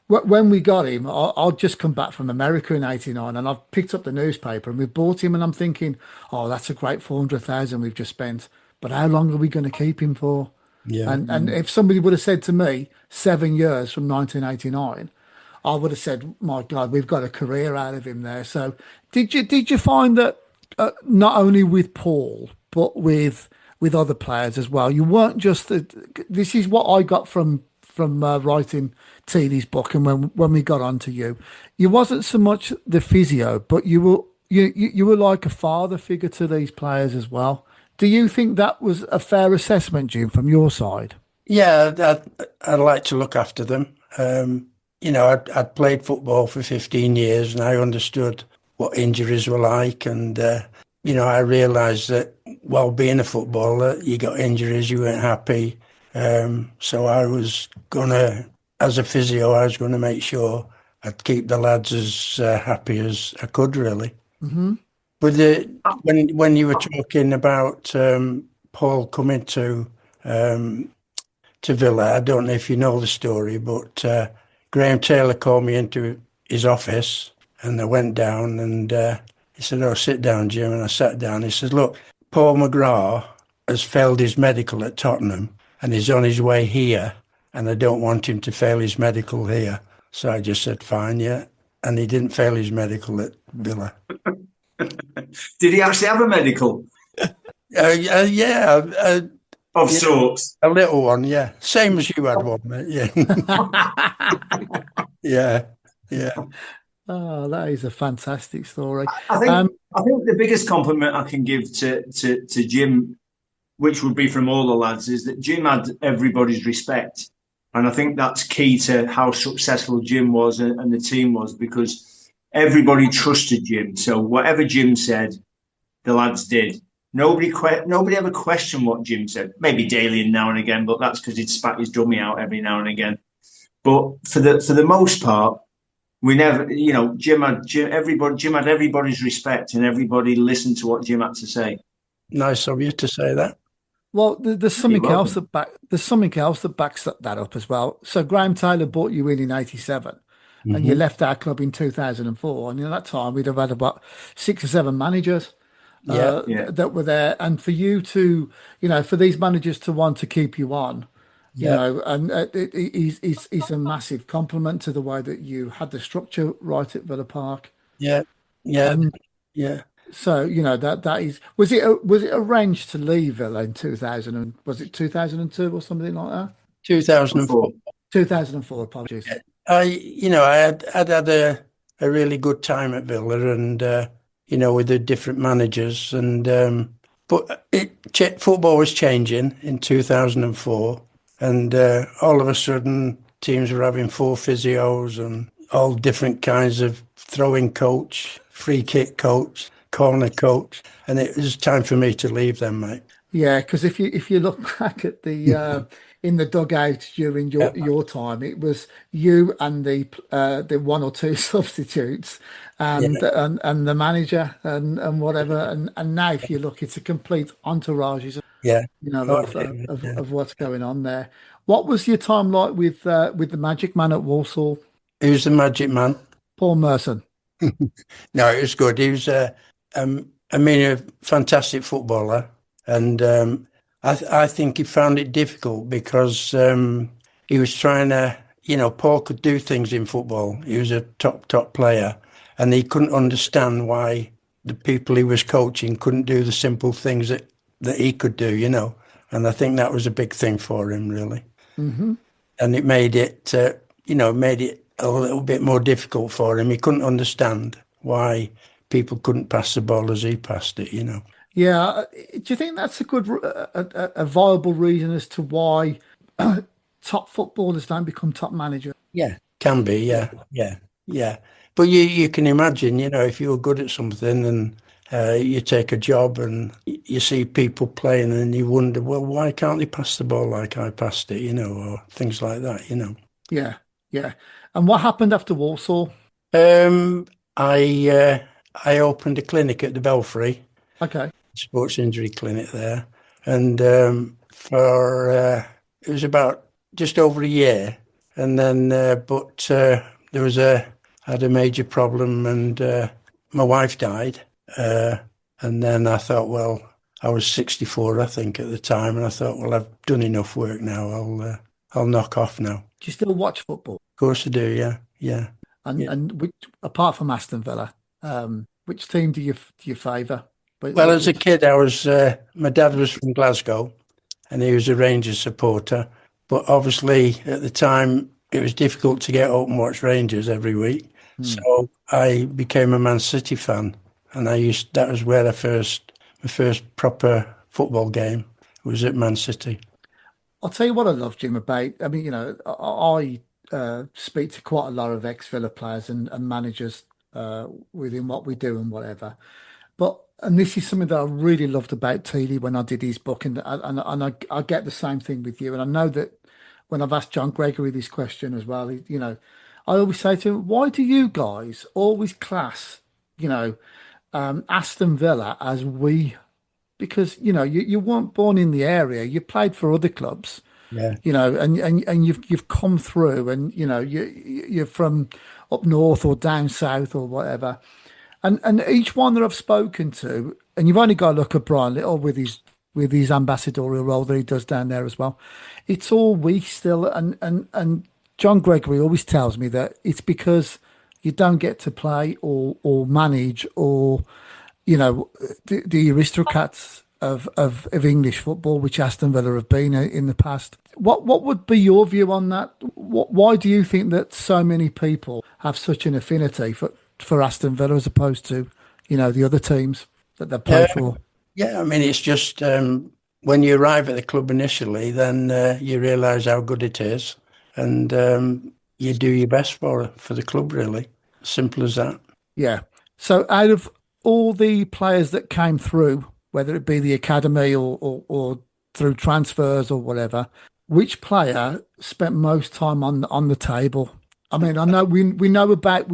Speaker 1: When we got him, I'd just come back from America in '89 and I've picked up the newspaper and we bought him and I'm thinking, oh, that's a great 400,000 we've just spent. But how long are we going to keep him for?
Speaker 7: Yeah.
Speaker 1: And if somebody would have said to me 7 years from 1989, I would have said, my God, we've got a career out of him there. So did you find that not only with Paul, but with other players as well, you weren't just this is what I got from writing Tealey's book, and when we got onto you wasn't so much the physio, but you were like a father figure to these players as well. Do you think that was a fair assessment, Jim, from your side?
Speaker 7: Yeah, I'd like to look after them. I'd played football for 15 years and I understood what injuries were like. And, I realised that while being a footballer, you got injuries, you weren't happy. So I was going to, as a physio, I was going to make sure I'd keep the lads as happy as I could, really.
Speaker 1: Mm-hmm.
Speaker 7: But when you were talking about Paul coming to Villa, I don't know if you know the story, but Graham Taylor called me into his office and I went down and he said, "Oh, sit down, Jim." And I sat down. He said, "Look, Paul McGrath has failed his medical at Tottenham and he's on his way here and I don't want him to fail his medical here." So I just said, "Fine, yeah." And he didn't fail his medical at Villa.
Speaker 5: Did he actually have a medical?
Speaker 7: Yeah.
Speaker 5: Of sorts.
Speaker 7: A little one, yeah. Same as you had one, mate. Yeah. Yeah.
Speaker 1: Oh, that is a fantastic story.
Speaker 5: I think the biggest compliment I can give to Jim, which would be from all the lads, is that Jim had everybody's respect. And I think that's key to how successful Jim was and the team was, because everybody trusted Jim. So whatever Jim said, the lads did. Nobody ever questioned what Jim said. Maybe Tealey now and again, but that's because he'd spat his dummy out every now and again. But for the most part, we never, Jim had everybody's respect and everybody listened to what Jim had to say.
Speaker 7: Nice of you to say that.
Speaker 1: Well, there's something else that backs that up as well. So Graham Taylor brought you in '87, and you left our club in 2004. And at that time, we'd have had about 6 or 7 managers that were there. And for you to, for these managers to want to keep you on, and it's a massive compliment to the way that you had the structure right at Villa Park.
Speaker 7: Yeah, yeah.
Speaker 1: So that is, was it arranged to leave Villa in 2000, and was it 2002 or something like that?
Speaker 7: 2004.
Speaker 1: 2004. Apologies.
Speaker 7: I'd had a really good time at Villa, and with the different managers, and but football was changing in 2004, and all of a sudden teams were having 4 physios and all different kinds of throwing coach, free kick coach, corner coach, and it was time for me to leave then, mate.
Speaker 1: Yeah, because if you look back at the in the dugout during your time, it was you and the 1 or 2 substitutes and the manager and whatever, and now if you look, it's a complete entourage. Of what's going on there. What was your time like with the Magic Man at Walsall?
Speaker 7: Who's the Magic Man?
Speaker 1: Paul Merson.
Speaker 7: No, it was good. He was a fantastic footballer, and I think he found it difficult because he was trying to, Paul could do things in football. He was a top player, and he couldn't understand why the people he was coaching couldn't do the simple things that he could do, and I think that was a big thing for him, really.
Speaker 1: Mm-hmm.
Speaker 7: And it made it, a little bit more difficult for him. He couldn't understand why people couldn't pass the ball as he passed it,
Speaker 1: Yeah. Do you think that's a viable reason as to why top footballers don't become top managers?
Speaker 7: Yeah, can be. Yeah. But you can imagine, if you're good at something and you take a job and you see people playing and you wonder, well, why can't they pass the ball like I passed it, or things like that,
Speaker 1: Yeah. And what happened after Walsall?
Speaker 7: I opened a clinic at the Belfry.
Speaker 1: Okay.
Speaker 7: Sports injury clinic there, and it was about just over a year, and then I had a major problem, and my wife died, and then I thought, well, I was 64, I think, at the time, and I thought, well, I've done enough work now. I'll knock off now.
Speaker 1: Do you still watch football?
Speaker 7: Of course I do. Yeah.
Speaker 1: And apart from Aston Villa, which team do you favour?
Speaker 7: Well, as a kid, my dad was from Glasgow, and he was a Rangers supporter. But obviously, at the time, it was difficult to get up and watch Rangers every week. So I became a Man City fan, and that was where my first proper football game was at Man City.
Speaker 1: I'll tell you what I love, Jim, about. I mean, I speak to quite a lot of ex-Villa players and managers within what we do and whatever. And this is something that I really loved about Teale when I did his book, and I get the same thing with you. And I know that when I've asked John Gregory this question as well, I always say to him, why do you guys always class, Aston Villa as we? Because, you weren't born in the area, you played for other clubs.
Speaker 7: Yeah.
Speaker 1: And you've come through, and you're from up north or down south or whatever. And each one that I've spoken to, and you've only got to look at Browne Little with his ambassadorial role that he does down there as well. It's all we still, and John Gregory always tells me that it's because you don't get to play or manage or, the aristocrats of English football, which Aston Villa have been in the past. What would be your view on that? Why do you think that so many people have such an affinity for Aston Villa as opposed to, the other teams that they play for?
Speaker 7: Yeah, I mean, it's just when you arrive at the club initially, then you realise how good it is, and you do your best for the club, really. Simple as that.
Speaker 1: Yeah. So out of all the players that came through, whether it be the academy or through transfers or whatever, which player spent most time on the table? I mean, I know we know about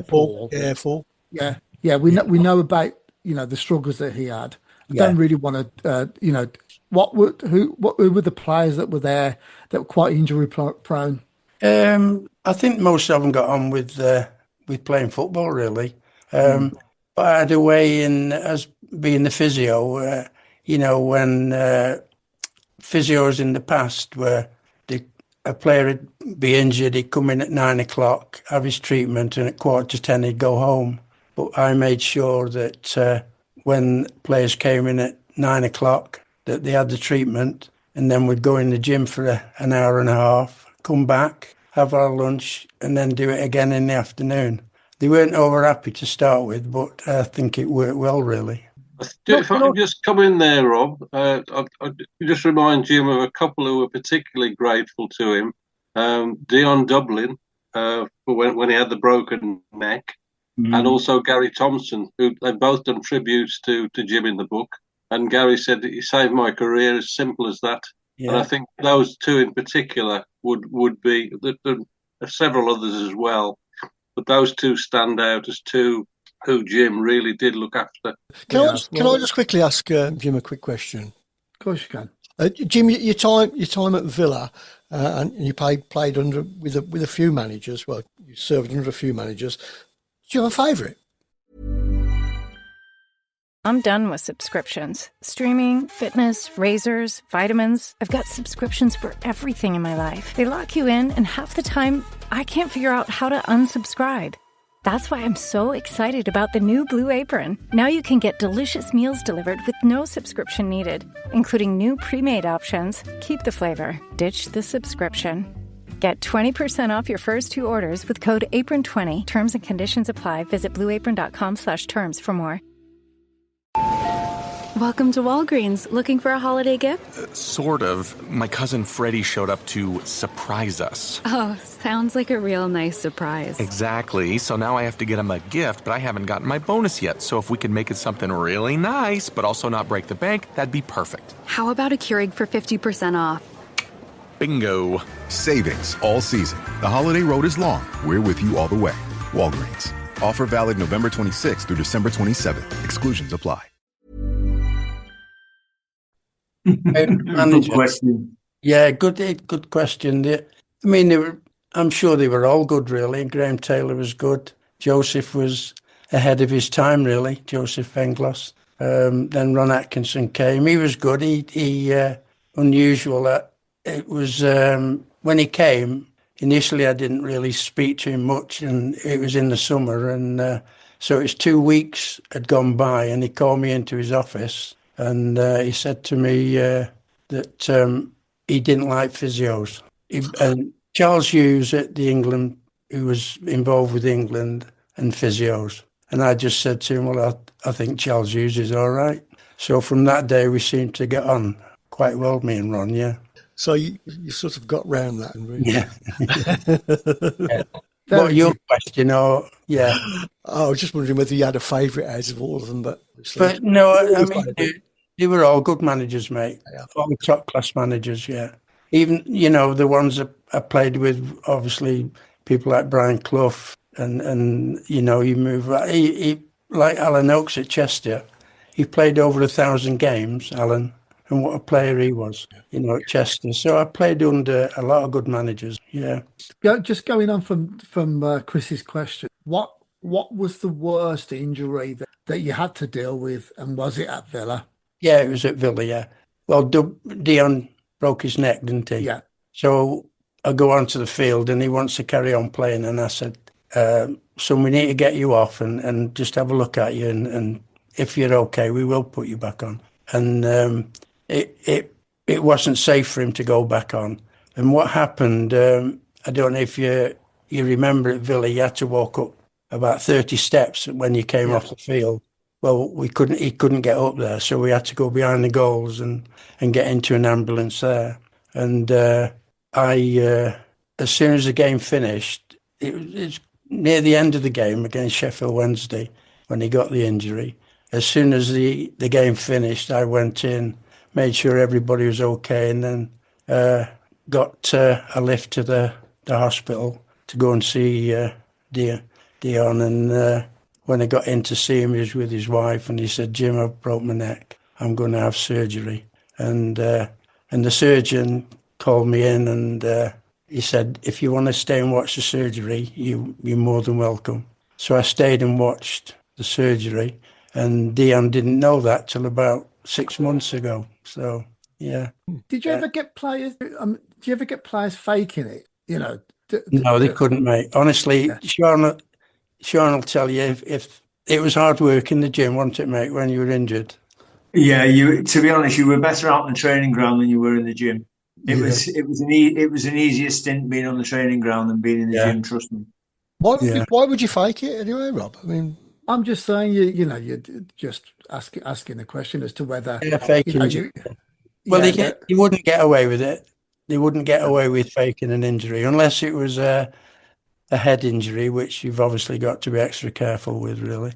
Speaker 1: Paul.
Speaker 6: Yeah, Paul.
Speaker 1: Yeah. We know about the struggles that he had, I don't really want to, who were the players that were there that were quite injury prone?
Speaker 7: I think most of them got on with playing football, really. But I had a way in as being the physio, when physios in the past where a player would be injured, he'd come in at 9 o'clock, have his treatment, and at 9:45 he'd go home. But I made sure that when players came in at 9 o'clock, that they had the treatment, and then we'd go in the gym for an hour and a half, come back, have our lunch, and then do it again in the afternoon. They weren't over happy to start with, but I think it worked well, really.
Speaker 8: If I can just come in there, Rob, I just remind Jim of a couple who were particularly grateful to him. Dion Dublin, for when he had the broken neck, and also Gary Thompson, who they've both done tributes to Jim in the book. And Gary said, he saved my career, as simple as that. Yeah. And I think those two in particular would be, there are several others as well, but those two stand out as two who Jim really did look after.
Speaker 6: Can I just quickly ask Jim a quick question?
Speaker 1: Of course you can.
Speaker 6: Jim, your time at Villa, and you played under with a few managers. Well, you served under a few managers. Do you have a favourite?
Speaker 11: I'm done with subscriptions. Streaming, fitness, razors, vitamins. I've got subscriptions for everything in my life. They lock you in, and half the time, I can't figure out how to unsubscribe. That's why I'm so excited about the new Blue Apron. Now you can get delicious meals delivered with no subscription needed, including new pre-made options. Keep the flavor, ditch the subscription. Get 20% off your first 2 orders with code APRON20. Terms and conditions apply. Visit blueapron.com/terms for more.
Speaker 12: Welcome to Walgreens. Looking for a holiday gift?
Speaker 13: Sort of. My cousin Freddie showed up to surprise us.
Speaker 12: Oh, sounds like a real nice surprise.
Speaker 13: Exactly. So now I have to get him a gift, but I haven't gotten my bonus yet. So if we could make it something really nice, but also not break the bank, that'd be perfect.
Speaker 12: How about a Keurig for 50% off?
Speaker 13: Bingo.
Speaker 14: Savings all season. The holiday road is long. We're with you all the way. Walgreens. Offer valid November 26th through December 27th. Exclusions apply.
Speaker 5: Good question.
Speaker 7: Yeah, good question. I'm sure they were all good, really. Graham Taylor was good. Joseph was ahead of his time, really. Joseph Venglos. Then Ron Atkinson came. He was good. He unusual. It was when he came. Initially, I didn't really speak to him much, and it was in the summer, and so it was 2 weeks had gone by, and he called me into his office. And he said to me that he didn't like physios. And Charles Hughes at the England, who was involved with England and physios. And I just said to him, well, I think Charles Hughes is all right. So from that day, we seemed to get on quite well, me and Ron, yeah.
Speaker 6: So you sort of got round that. Really.
Speaker 7: Yeah. Yeah. What your question? Yeah.
Speaker 6: I was just wondering whether you had a favourite out of all of them, but
Speaker 7: no, I mean, they were all good managers, mate. Yeah. All top class managers, yeah. Even the ones that I played with, obviously people like Brian Clough, and you move right. He like Alan Oakes at Chester. He played over 1,000 games, Alan, and what a player he was, at Chester. So I played under a lot of good managers, yeah.
Speaker 1: Just going on from Chris's question, what was the worst injury that you had to deal with, and was it at Villa?
Speaker 7: Yeah, it was at Villa, yeah. Well, Dion broke his neck, didn't he?
Speaker 1: Yeah.
Speaker 7: So I go onto the field and he wants to carry on playing, and I said, so we need to get you off and just have a look at you, and if you're okay, we will put you back on. And it wasn't safe for him to go back on. And what happened, I don't know if you remember at Villa, you had to walk up about 30 steps when you came off the field. Well, he couldn't get up there, so we had to go behind the goals and get into an ambulance there. And I, as soon as the game finished, it's near the end of the game against Sheffield Wednesday when he got the injury. As soon as the game finished, I went in, made sure everybody was okay, and then got a lift to the hospital to go and see Dion. And when I got in to see him, he was with his wife, and he said, Jim, I've broke my neck. I'm going to have surgery. And the surgeon called me in and he said, if you want to stay and watch the surgery, you're more than welcome. So I stayed and watched the surgery, and Deon didn't know that till about 6 months ago. So, yeah.
Speaker 1: Did you ever get players? Do you ever get players faking it? You know?
Speaker 7: No, they couldn't, mate. Honestly, yeah. Shaun will tell you if it was hard work in the gym, wasn't it, mate, when you were injured?
Speaker 5: Yeah, to be honest, you were better out on the training ground than you were in the gym. It was an easier stint being on the training ground than being in the gym. Trust me.
Speaker 6: Why would you fake it anyway, Rob? I mean,
Speaker 1: I'm just saying, you're just asking the question as to whether
Speaker 7: faking. You wouldn't get away with it. They wouldn't get away with faking an injury unless it was a head injury, which you've obviously got to be extra careful with, really.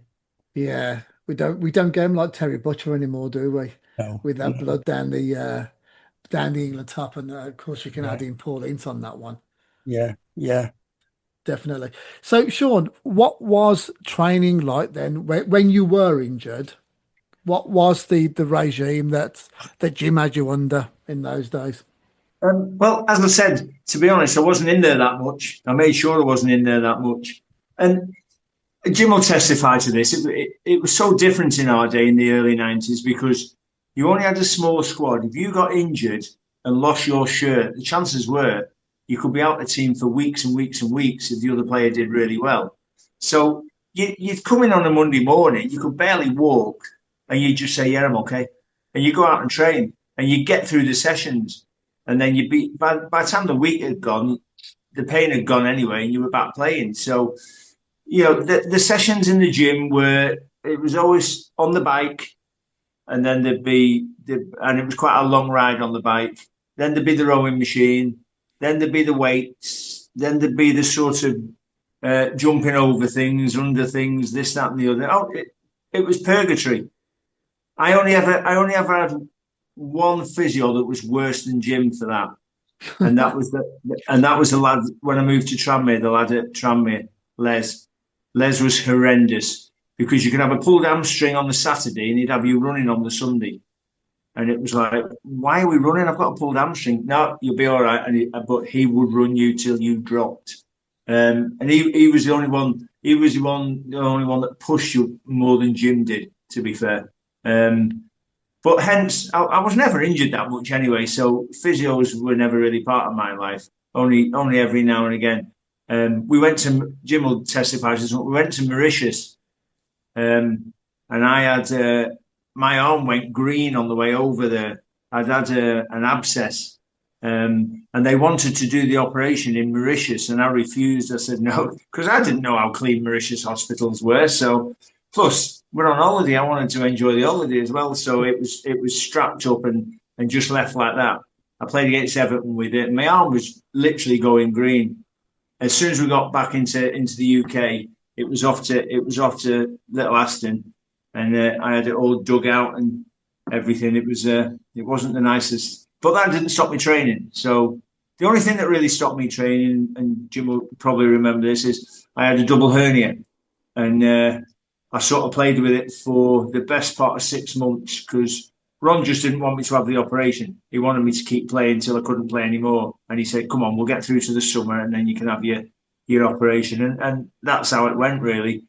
Speaker 1: Yeah, we don't get them like Terry Butcher anymore, do we?
Speaker 7: No,
Speaker 1: with that blood down the England top, and of course you can add in Paul Ince on that one.
Speaker 7: Yeah.
Speaker 1: Definitely. So, Shaun, what was training like then when you were injured? What was the regime that Jim had you under in those days?
Speaker 5: Well, as I said, to be honest, I wasn't in there that much. I made sure I wasn't in there that much. And Jim will testify to this. It was so different in our day in the early 90s because you only had a small squad. If you got injured and lost your shirt, the chances were you could be out the team for weeks and weeks and weeks if the other player did really well. So you'd come in on a Monday morning, you could barely walk, and you'd just say, yeah, I'm okay. And you go out and train, and you get through the sessions. And then by the time the week had gone, the pain had gone anyway, and you were back playing. So, the sessions in the gym it was always on the bike, and then and it was quite a long ride on the bike. Then there'd be the rowing machine. Then there'd be the weights. Then there'd be the sort of jumping over things, under things, this, that, and the other. Oh, it was purgatory. I only ever had one physio that was worse than Jim for that, and that was the lad when I moved to Tranmere. The lad at Tranmere, Les was horrendous because you could have a pulled hamstring on the Saturday and he'd have you running on the Sunday. And it was like, why are we running? I've got a pulled hamstring. No, you'll be all right. But he would run you till you dropped. And he was the only one. He was the only one that pushed you more than Jim did, to be fair. But hence, I was never injured that much anyway. So physios were never really part of my life. Only every now and again. We went to, Jim will testify to this, we went to Mauritius. And I had my arm went green on the way over there. I'd had an abscess, and they wanted to do the operation in Mauritius, and I refused. I said no, because I didn't know how clean Mauritius hospitals were. So, plus we're on holiday. I wanted to enjoy the holiday as well. So it was strapped up and just left like that. I played against Everton with it, and my arm was literally going green. As soon as we got back into the UK, it was off to Little Aston. And I had it all dug out and everything. It wasn't the nicest, but that didn't stop me training. So the only thing that really stopped me training, and Jim will probably remember this, is I had a double hernia, and I sort of played with it for the best part of 6 months because Ron just didn't want me to have the operation. He wanted me to keep playing until I couldn't play anymore, and he said, "Come on, we'll get through to the summer, and then you can have your operation." And that's how it went, really.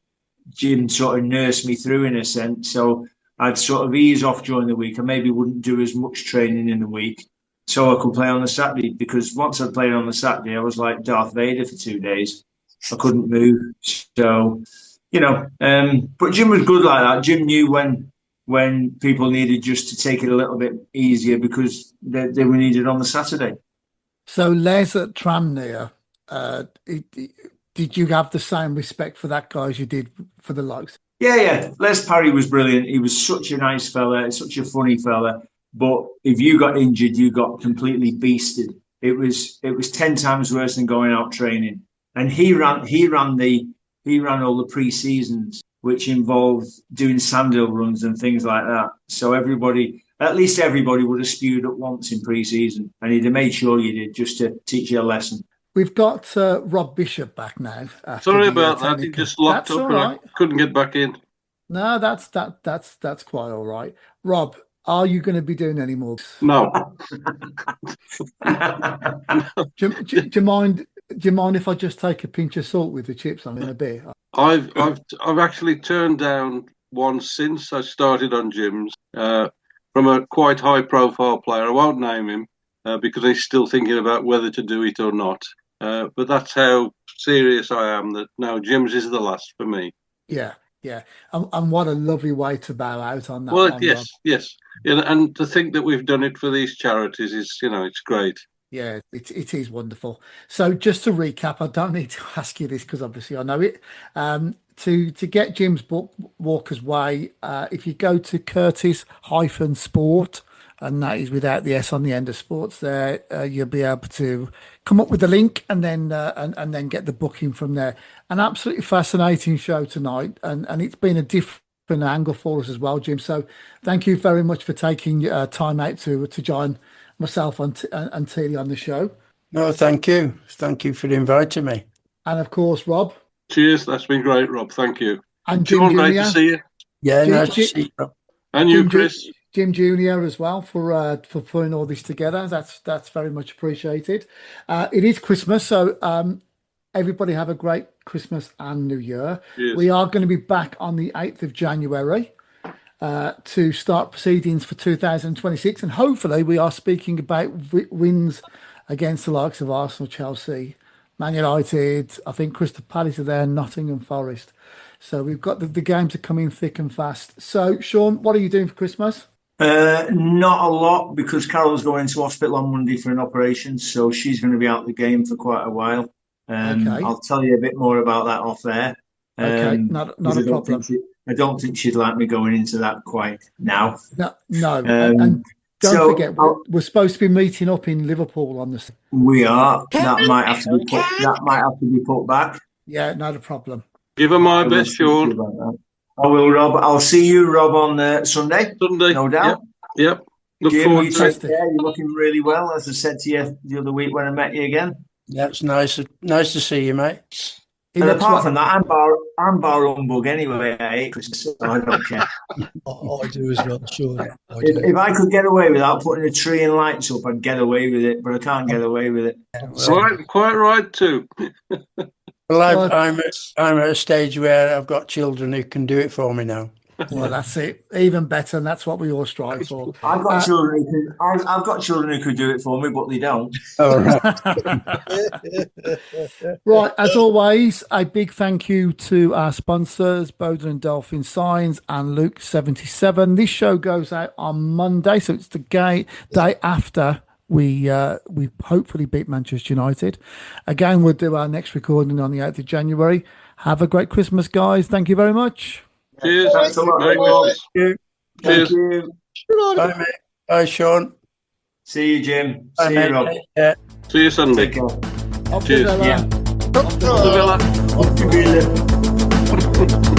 Speaker 5: Jim sort of nursed me through in a sense. So I'd sort of ease off during the week. I maybe wouldn't do as much training in the week so I could play on the Saturday, because once I played on the Saturday, I was like Darth Vader for 2 days. I couldn't move. So, but Jim was good like that. Jim knew when people needed just to take it a little bit easier because they were needed on the Saturday.
Speaker 1: So Les at Tranmere, did you have the same respect for that guy as you did for the likes?
Speaker 5: Yeah. Les Parry was brilliant. He was such a nice fella, such a funny fella. But if you got injured, you got completely beasted. It was 10 times worse than going out training. And he ran all the pre-seasons, which involved doing sandhill runs and things like that. So at least everybody would have spewed at once in pre-season, and he'd have made sure you did, just to teach you a lesson.
Speaker 1: We've got Rob Bishop back now.
Speaker 8: Sorry about that. He just locked up and I couldn't get back in.
Speaker 1: No, that's quite all right. Rob, are you going to be doing any more?
Speaker 8: No.
Speaker 1: Do you mind if I just take a pinch of salt with the chips on in a bit?
Speaker 8: I've actually turned down one since I started on gyms from a quite high profile player. I won't name him because he's still thinking about whether to do it or not. But that's how serious I am that now gyms is the last for me.
Speaker 1: Yeah. And what a lovely way to bow out on that.
Speaker 8: Well, yes. Yeah, and to think that we've done it for these charities is, it's great.
Speaker 1: Yeah, it is wonderful. So just to recap, I don't need to ask you this because obviously I know it. To get Jim's book, Walker's Way, if you go to Curtis-Sport, and that is without the S on the end of sports there, you'll be able to come up with the link and then and then get the booking from there. An absolutely fascinating show tonight, and it's been a different angle for us as well, Jim. So thank you very much for taking time out to join myself and Teale on the show.
Speaker 7: No, thank you. Thank you for inviting me.
Speaker 1: And of course, Rob.
Speaker 8: Cheers. That's been great, Rob. Thank you.
Speaker 1: And Jim Jr.
Speaker 8: Great to see you.
Speaker 7: Yeah, nice to see you, Rob.
Speaker 8: And you, Chris.
Speaker 1: Jim Jr. as well for putting all this together. That's very much appreciated. It is Christmas, so everybody have a great Christmas and New Year. Cheers. We are going to be back on the 8th of January to start proceedings for 2026, and hopefully we are speaking about wins against the likes of Arsenal, Chelsea, Man United. I think Crystal Palace are there, Nottingham Forest. So we've got the games are coming thick and fast. So, Shaun, what are you doing for Christmas?
Speaker 5: Not a lot, because Carol's going to hospital on Monday for an operation, so she's going to be out of the game for quite a while. Okay. I'll tell you a bit more about that off there.
Speaker 1: Okay, not a problem.
Speaker 5: I don't think she'd like me going into that quite now.
Speaker 1: No. And don't forget, we're supposed to be meeting up in Liverpool on the.
Speaker 5: We are. That might have to be put back.
Speaker 1: Yeah, not a problem.
Speaker 8: Give her my best, Shaun.
Speaker 5: I will, Rob. I'll see you, Rob, on Sunday. No doubt.
Speaker 8: Yep. Look
Speaker 5: Jim,
Speaker 8: forward to it.
Speaker 5: You're looking really well, as I said to you the other week when I met you again.
Speaker 7: Yeah, it's nice to see you, mate.
Speaker 5: And apart from that, I'm bar humbug anyway. I hate Christmas, so I don't care.
Speaker 6: I do as well, sure.
Speaker 5: If I could get away without putting a tree and lights up, I'd get away with it, but I can't get away with it.
Speaker 8: Quite right too.
Speaker 7: Well, I'm at a stage where I've got children who can do it for me now.
Speaker 1: Well, that's it. Even better, and that's what we all strive for.
Speaker 5: I've got children who could do it for me, but they don't.
Speaker 7: Oh, right.
Speaker 1: Right, as always, a big thank you to our sponsors, Bowden and Dolphin Signs and Luke 77. This show goes out on Monday, so it's the day after we hopefully beat Manchester United. Again, we'll do our next recording on the 8th of January. Have a great Christmas, guys. Thank you very much.
Speaker 8: Cheers. Thanks a lot.
Speaker 5: Cheers.
Speaker 8: Cheers.
Speaker 7: Bye, mate. Bye, Shaun.
Speaker 5: See you, Jim.
Speaker 7: Bye,
Speaker 5: See
Speaker 7: mate.
Speaker 5: you, Rob.
Speaker 7: Yeah.
Speaker 8: See you Sunday.
Speaker 5: Take care.
Speaker 8: Cheers.
Speaker 1: Off the Villa.
Speaker 5: Off the Villa.